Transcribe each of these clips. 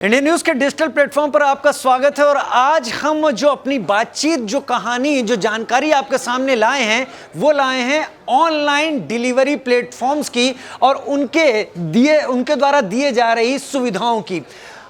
Indian news के digital platform पर आपका स्वागत है। और आज हम जो अपनी बातचीत, जो कहानी, जो जानकारी आपके सामने लाए हैं वो लाए हैं ऑनलाइन डिलीवरी प्लेटफॉर्म्स की और उनके द्वारा दिए जा रही सुविधाओं की।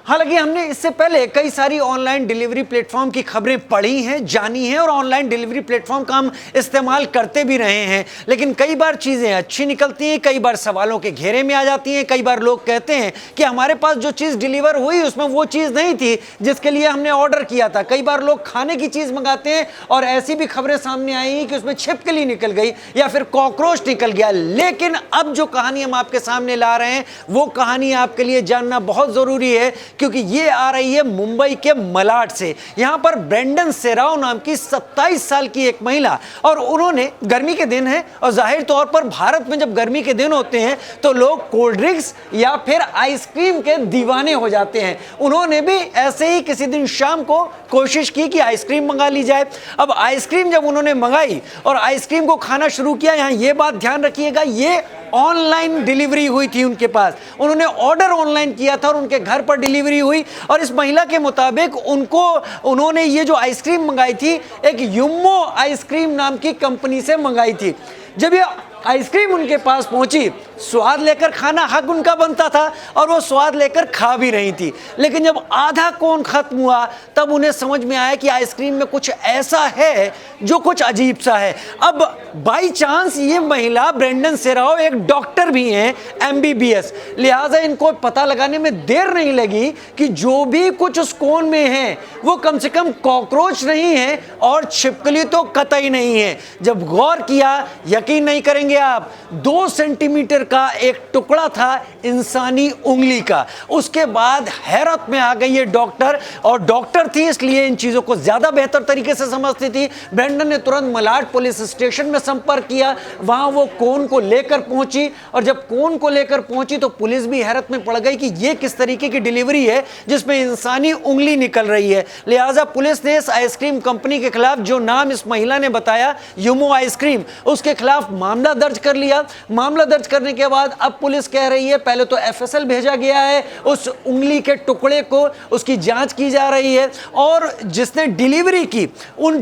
हालांकि हमने इससे पहले कई सारी ऑनलाइन डिलीवरी प्लेटफॉर्म की खबरें पढ़ी हैं, जानी हैं और ऑनलाइन डिलीवरी प्लेटफॉर्म का हम इस्तेमाल करते भी रहे हैं। लेकिन कई बार चीज़ें अच्छी निकलती हैं, कई बार सवालों के घेरे में आ जाती हैं। कई बार लोग कहते हैं कि हमारे पास जो चीज़ डिलीवर हुई उसमें वो चीज़ नहीं थी जिसके लिए हमने ऑर्डर किया था। कई बार लोग खाने की चीज़ मंगाते हैं और ऐसी भी खबरें सामने आई हैं कि उसमें छिपकली निकल गई या फिर कॉकरोच निकल गया। लेकिन अब जो कहानी हम आपके सामने ला रहे हैं वो कहानी आपके लिए जानना बहुत ज़रूरी है, क्योंकि ये आ रही है मुंबई के मलाड से। यहां पर ब्रेंडन सेराव नाम की 27 साल की एक महिला, और उन्होंने, गर्मी के दिन है और जाहिर तौर पर भारत में जब गर्मी के दिन होते हैं तो लोग कोल्ड ड्रिंक्स या फिर आइसक्रीम के दीवाने हो जाते हैं। उन्होंने भी ऐसे ही किसी दिन शाम को कोशिश की कि आइसक्रीम मंगा ली जाए। अब आइसक्रीम जब उन्होंने मंगाई और आइसक्रीम को खाना शुरू किया, यहां ये बात ध्यान रखिएगा, ये ऑनलाइन डिलीवरी हुई थी उनके पास। उन्होंने ऑर्डर ऑनलाइन किया था और उनके घर पर डिलीवरी हुई। और इस महिला के मुताबिक उन्होंने ये जो आइसक्रीम मंगाई थी एक युम्मो आइसक्रीम नाम की कंपनी से मंगाई थी। जब ये आइसक्रीम उनके पास पहुंची, स्वाद लेकर खाना हक उनका बनता था और वो स्वाद लेकर खा भी रही थी। लेकिन जब आधा कोन खत्म हुआ तब उन्हें समझ में आया कि आइसक्रीम में कुछ ऐसा है जो कुछ अजीब सा है। अब बाई चांस ये महिला ब्रेंडन सेराव एक डॉक्टर भी हैं, MBBS, लिहाजा इनको पता लगाने में देर नहीं लगी कि जो भी कुछ उस कोन में है वो कम से कम कॉकरोच नहीं है और छिपकली तो कतई नहीं है। जब गौर किया, यकीन नहीं करेंगे आप, 2 सेंटीमीटर का एक टुकड़ा था इंसानी उंगली का। उसके बाद हैरत में आ गई ये डॉक्टर, और डॉक्टर थी इसलिए इन चीजों को ज्यादा बेहतर तरीके से समझती थी। ब्रेंडन ने तुरंत मलाड पुलिस स्टेशन में संपर्क किया। वहां वो कोन को लेकर पहुंची, और जब कोन को लेकर पहुंची तो पुलिस भी हैरत में पड़ गई कि ये किस तरीके की डिलीवरी है जिसमें इंसानी उंगली निकल रही है। लिहाजा पुलिस ने इस आइसक्रीम कंपनी के खिलाफ, जो नाम इस महिला ने बताया युम्मो आइसक्रीम, उसके खिलाफ मामला दर्ज कर लिया। मामला दर्ज करने के बाद अब पुलिस कह रही है, पहले तो FSL भेजा गया है, उस उंगली के टुकड़े को, उसकी जांच की जा रही है, और जिसने डिलीवरी की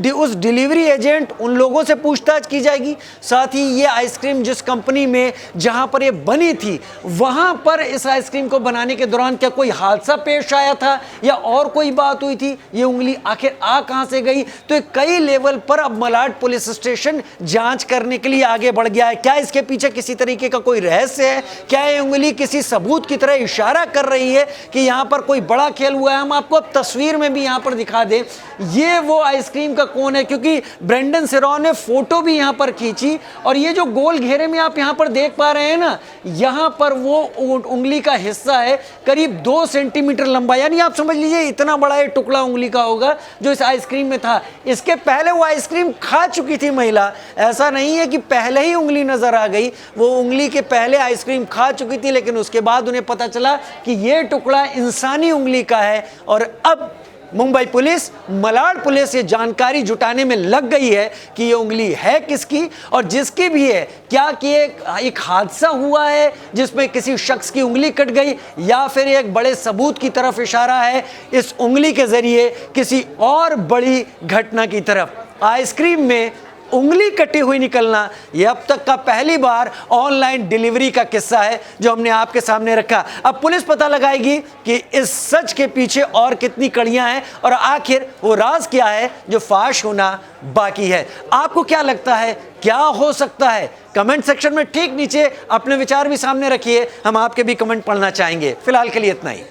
उस डिलीवरी एजेंट, उन लोगों से पूछताछ की जाएगी। साथ ही ये आइसक्रीम जिस कंपनी में, जहां पर ये बनी थी, वहां पर इस आइसक्रीम को बनाने के दौरान क्या कोई हादसा पेश आया था या और कोई बात हुई थी, ये उंगली आखिर आ कहां से गई। तो कई लेवल पर अब मलाड पुलिस स्टेशन जांच करने के लिए आगे बढ़ गया है। क्या इसके पीछे किसी तरीके का कोई रहस्य है? क्या ये उंगली किसी सबूत की तरह इशारा कर रही है कि यहां पर कोई बड़ा खेल हुआ है? हम आपको अब तस्वीर में भी यहां पर दिखा दें, ये वो आइसक्रीम का कोन है, क्योंकि ब्रेंडन सेराव ने फोटो भी यहां पर खींची। और ये जो गोल घेरे में आप यहां पर देख पा रहे हैं ना, यहां पर वो उंगली का हिस्सा है, करीब 2 सेंटीमीटर लंबा, यानी आप समझ लीजिए इतना बड़ा ये टुकड़ा उंगली का होगा जो इस आइसक्रीम में था। इसके पहले वो आइसक्रीम खा चुकी थी महिला, ऐसा नहीं है कि पहले ही उंगली नजर आ गई, वो उंगली के पहले आइसक्रीम खा चुकी थी। लेकिन उसके बाद उन्हें पता चला कि ये टुकड़ा इंसानी उंगली का है। और अब मुंबई पुलिस, मलाड पुलिस ये जानकारी जुटाने में लग गई है कि ये उंगली है किसकी, और जिसकी भी है, क्या कि एक हादसा हुआ है जिसमें किसी शख्स की उंगली कट गई, या फिर एक बड़े सबूत की तरफ इशारा है इस उंगली के जरिए किसी और बड़ी घटना की तरफ। आइसक्रीम में उंगली कटी हुई निकलना ये अब तक का पहली बार ऑनलाइन डिलीवरी का किस्सा है जो हमने आपके सामने रखा। अब पुलिस पता लगाएगी कि इस सच के पीछे और कितनी कड़ियां हैं और आखिर वो राज क्या है जो फाश होना बाकी है। आपको क्या लगता है, क्या हो सकता है? कमेंट सेक्शन में ठीक नीचे अपने विचार भी सामने रखिए, हम आपके भी कमेंट पढ़ना चाहेंगे। फिलहाल के लिए इतना ही।